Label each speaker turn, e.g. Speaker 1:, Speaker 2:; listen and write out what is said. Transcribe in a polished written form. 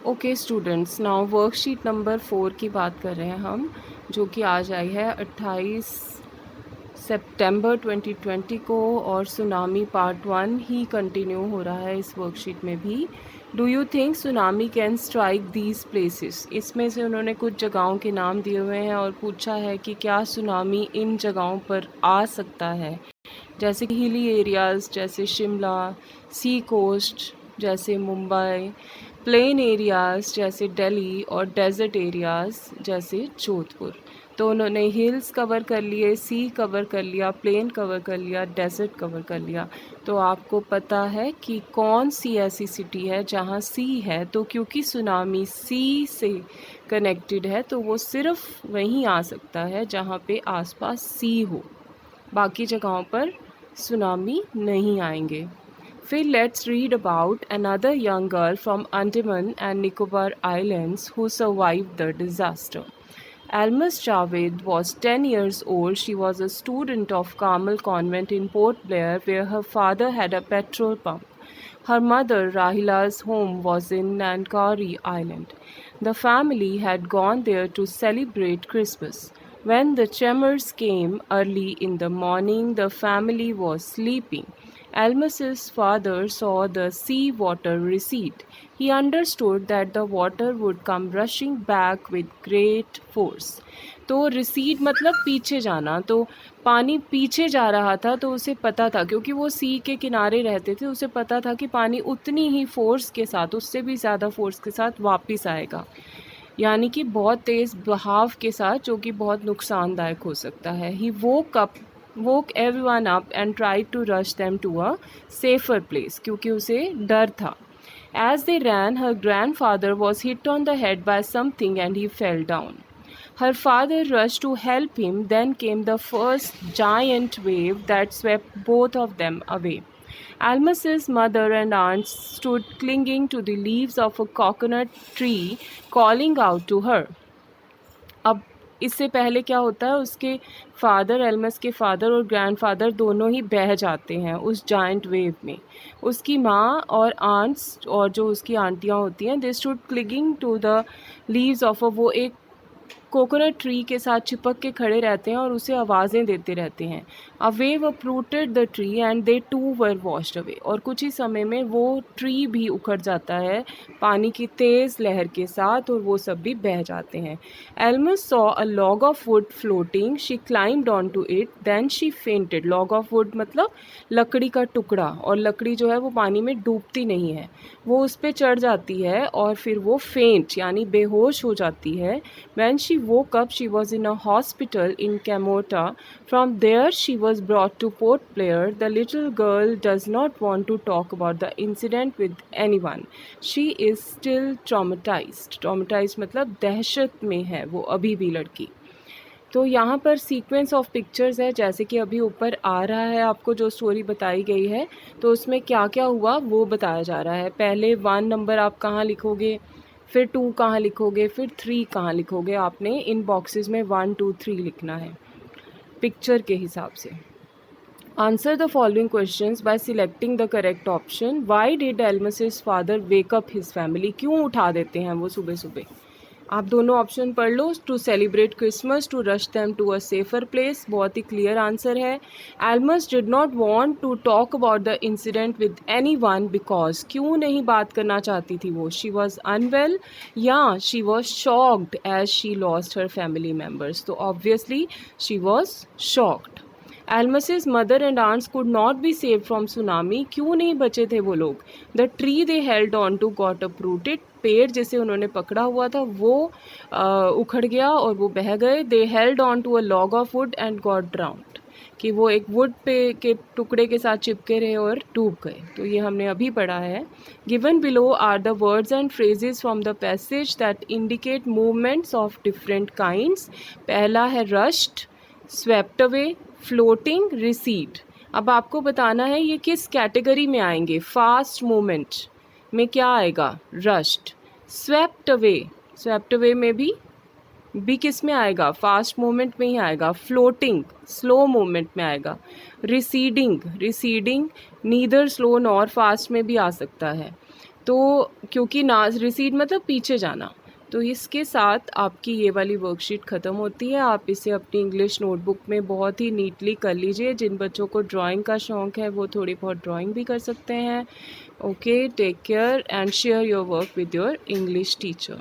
Speaker 1: Okay students, now worksheet number 4 की बात कर रहे हैं हम, जो कि आज आई है 28 सितंबर 2020 को, और सुनामी पार्ट 1 ही कंटिन्यू हो रहा है इस वर्कशीट में भी। Do you think tsunami can strike these places? इसमें से उन्होंने कुछ जगहों के नाम दिए हुए हैं और पूछा है कि क्या सुनामी इन जगहों पर आ सकता है, जैसे कि हिली एरियाज़ जैसे शिमला, सी कोस्ट जैसे मुंबई, प्लेन एरियाज़ जैसे दिल्ली और डेजर्ट एरियाज़ जैसे जोधपुर। तो उन्होंने हिल्स कवर कर लिए, सी कवर कर लिया, प्लेन कवर कर लिया, डेजर्ट कवर कर लिया। तो आपको पता है कि कौन सी ऐसी सिटी है जहाँ सी है, तो क्योंकि सुनामी सी से कनेक्टेड है तो वो सिर्फ वहीं आ सकता है जहाँ पे आसपास सी हो, बाकी जगहों पर सुनामी नहीं आएंगे। फिर let's read about another young girl from Andaman and Nicobar Islands who survived the disaster. Almas Javed was 10 years old. She was a student of Carmel Convent in Port Blair, where her father had a petrol pump. Her mother, Rahila's home was in Nankari Island. The family had gone there to celebrate Christmas. When the tremors came early in the morning, the family was sleeping. Almas's father saw the sea water recede. He understood that the water would come rushing back with great force. तो recede मतलब पीछे जाना, तो पानी पीछे जा रहा था, तो उसे पता था, क्योंकि वो सी के किनारे रहते थे, उसे पता था कि पानी उतनी ही फोर्स के साथ, उससे भी ज़्यादा फोर्स के साथ वापस आएगा, यानी कि बहुत तेज़ बहाव के साथ, जो कि बहुत नुकसानदायक हो सकता है। ही woke everyone up and tried to rush them to a safer place, क्योंकि उसे डर था। As they ran, her grandfather was hit on the head by something and he fell down. Her father rushed to help him. Then came the first giant wave that swept both of them away. Almas's mother and aunt stood clinging to the leaves of a coconut tree, calling out to her. अब इससे पहले क्या होता है, उसके father, Elms के father और grandfather दोनों ही बह जाते हैं उस जाइंट वेव में। उसकी माँ और आंट्स और जो उसकी आंटियाँ होती हैं, they stood clinging to the leaves of वो एक कोकोनट ट्री के साथ चिपक के खड़े रहते हैं और उसे आवाज़ें देते रहते हैं। A wave uprooted the tree and they too were washed away, और कुछ ही समय में वो ट्री भी उखड़ जाता है पानी की तेज़ लहर के साथ, और वो सब भी बह जाते हैं। Almas saw a log of wood floating, she climbed on to it, then she fainted. Log of wood मतलब लकड़ी का टुकड़ा, और लकड़ी जो है वो पानी में डूबती नहीं है, वो उस पर चढ़ जाती है और फिर वो फेंट यानी बेहोश हो जाती है। When she woke up, she was in a hospital in Camota. From there, she was brought to Port Blair. The little girl does not want to talk about the incident with anyone. She is still traumatized. Traumatized मतलब दहशत में है वो अभी भी लड़की। तो यहाँ पर सीक्वेंस ऑफ पिक्चर्स है, जैसे कि अभी ऊपर आ रहा है, आपको जो स्टोरी बताई गई है तो उसमें क्या क्या हुआ वो बताया जा रहा है। पहले 1 नंबर आप कहाँ लिखोगे, फिर 2 कहाँ लिखोगे, फिर 3 कहाँ लिखोगे, आपने इन बॉक्सेस में 1 2 3 लिखना है पिक्चर के हिसाब से। Answer the following questions by selecting the correct option. Why did Almas's father wake up his family? क्यों उठा देते हैं वो सुबह सुबह? आप दोनों ऑप्शन पढ़ लो। To celebrate Christmas, to rush them to a safer place, बहुत ही क्लियर आंसर है। Almas did not want to talk about the incident with anyone because, क्यों नहीं बात करना चाहती थी वो? शी वॉज अनवेल या she was shocked as she lost her family members, तो obviously she was shocked. Almas's mother and aunts could not be saved from tsunami. क्यों नहीं बचे थे वो लोग? The tree they held on to got uprooted. पेड़ जिसे उन्होंने पकड़ा हुआ था वो उखड़ गया और वो बह गए। They held on to a log of wood and got drowned. कि वो एक वुड पे के टुकड़े के साथ चिपके रहे और डूब गए। तो ये हमने अभी पढ़ा है। Given below are the words and phrases from the passage that indicate movements of different kinds. पहला है rushed, swept away, floating, recede. अब आपको बताना है ये किस कैटेगरी में आएंगे। फास्ट मूवमेंट में क्या आएगा? रश्ड। स्वेप्ट अवे में भी किस में आएगा? फास्ट मूवमेंट में ही आएगा। फ्लोटिंग स्लो मूवमेंट में आएगा। Receding neither slow nor fast में भी आ सकता है। तो क्योंकि ना रिसीड मतलब पीछे जाना, तो इसके साथ आपकी ये वाली वर्कशीट ख़त्म होती है। आप इसे अपनी इंग्लिश नोटबुक में बहुत ही नीटली कर लीजिए। जिन बच्चों को ड्राइंग का शौक़ है वो थोड़ी बहुत ड्राइंग भी कर सकते हैं। Okay, take care and share your work with your English teacher.